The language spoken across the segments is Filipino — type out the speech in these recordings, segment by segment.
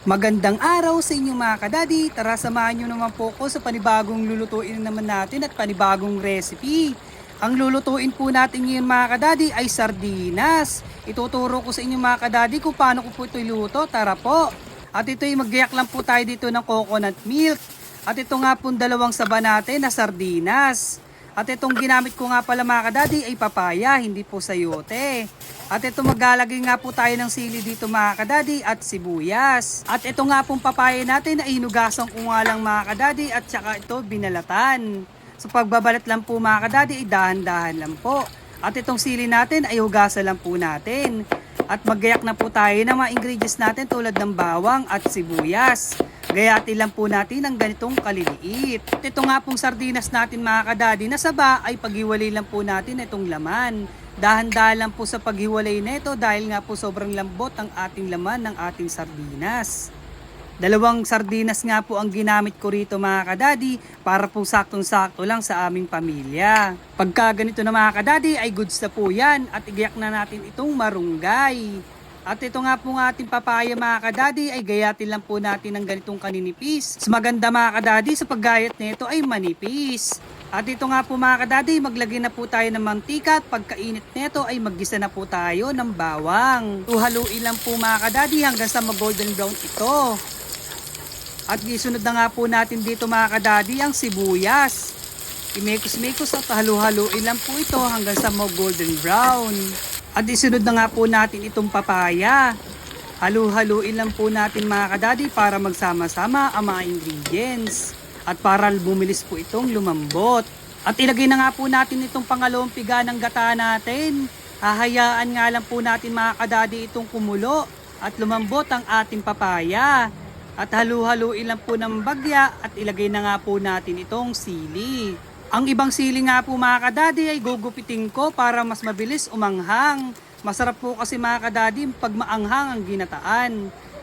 Magandang araw sa inyong mga kadadi. Tara samahan nyo naman po ko sa panibagong lulutuin naman natin at panibagong recipe. Ang lulutuin po natin ngayon mga kadadi ay sardinas. Ituturo ko sa inyong mga kadadi kung paano ko po ito iluto. Tara po. At ito'y maggayak lang po tayo dito ng coconut milk. At ito nga po dalawang saba natin na sardinas. At itong ginamit ko nga pala mga kadadi ay papaya, hindi po sayote. At ito maglalagay nga po tayo ng sili dito mga kadadi at sibuyas. At ito nga pong papaya natin ay hinugasan ko nga lang mga kadadi at saka ito binalatan. So pagbabalat lang po mga kadadi ay dahan-dahan lang po. At itong sili natin ay hugasan lang po natin. At maggayak na po tayo ng mga ingredients natin tulad ng bawang at sibuyas. Gayatin lang po natin ng ganitong kaliliit. At ito nga pong sardinas natin mga kadadi na saba ay paghiwalay lang po natin itong laman. Dahan-dahan lang po sa paghiwalay nito dahil nga po sobrang lambot ang ating laman ng ating sardinas. Dalawang sardinas nga po ang ginamit ko rito mga kadadi para po saktong-sakto lang sa aming pamilya. Pagka ganito na mga kadadi ay goods na po yan at igayak na natin itong marunggay. At ito nga po ng ating papaya mga kadadi ay gayatin lang po natin ng ganitong kaninipis. Mas maganda mga kadadi sa paggayat nito ay manipis. At ito nga po mga kadadi, maglagay na po tayo ng mantika at pagkainit nito ay maggisa na po tayo ng bawang. Haluin lang po mga kadadi hanggang sa mag-golden brown ito. At isunod na nga po natin dito mga kadadi ang sibuyas. Imekos-mekos at halu-haluin lang po ito hanggang sa mag-golden brown. At isunod na nga po natin itong papaya. Halu-haluin lang po natin mga kadadi para magsama-sama ang mga ingredients. At para bumilis po itong lumambot. At ilagay na nga po natin itong pangalawang piga ng gata natin. Hahayaan nga lang po natin mga kadadi itong kumulo at lumambot ang ating papaya. At halu-haluin lang po ng bagya at ilagay na nga po natin itong sili. Ang ibang sili nga po mga kadadi ay gugupitin ko para mas mabilis umanghang. Masarap po kasi mga kadadi pag maanghang ang ginataan.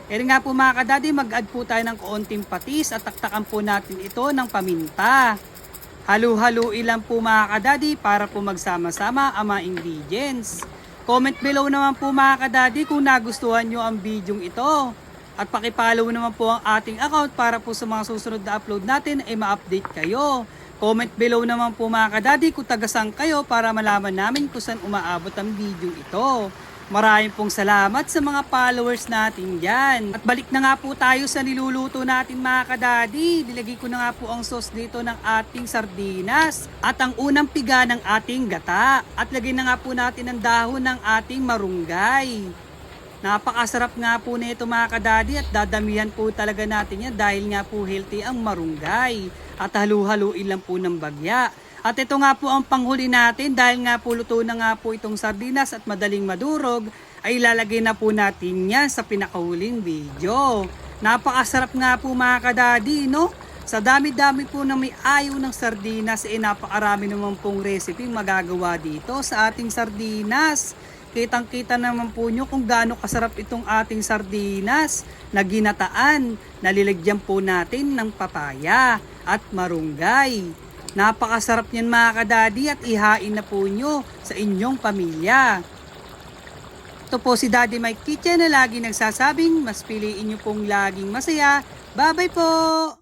Eri nga po mga kadadi, mag-add po tayo ng kaunting patis at taktakan po natin ito ng paminta. Halu-haluin lang po mga kadadi para po magsama-sama ang mga ingredients. Comment below naman po mga kadadi kung nagustuhan nyo ang video ito. At pakipollow naman po ang ating account para po sa mga susunod na upload natin ay ma-update kayo. Comment below naman po mga kadadi kung tagasang kayo para malaman namin kung saan umaabot ang video ito. Maraming pong salamat sa mga followers natin dyan. At balik na nga po tayo sa niluluto natin mga kadadi. Nilagay ko na nga po ang sauce dito ng ating sardinas at ang unang piga ng ating gata. At lagay na nga po natin ang dahon ng ating marunggay. Napakasarap nga po nito mga kadadi at dadamihan po talaga natin yan dahil nga po healthy ang marunggay. At halu-haluin lang po ng bagya. At ito nga po ang panghuli natin dahil nga po luto na nga po itong sardinas at madaling madurog ay ilalagay na po natin yan sa pinakahuling video. Napakasarap nga po mga kadadi, no? Sa dami-dami po na may ayaw ng sardinas ay napakarami naman pong recipe magagawa dito sa ating sardinas. Kitang-kita naman po nyo kung gaano kasarap itong ating sardinas na ginataan. Nalilagyan po natin ng papaya at marunggay. Napakasarap niyan mga kadadi at ihain na po nyo sa inyong pamilya. Ito po si Daddy Mike Kitchen na lagi nagsasabing mas piliin nyo pong laging masaya. Bye-bye po!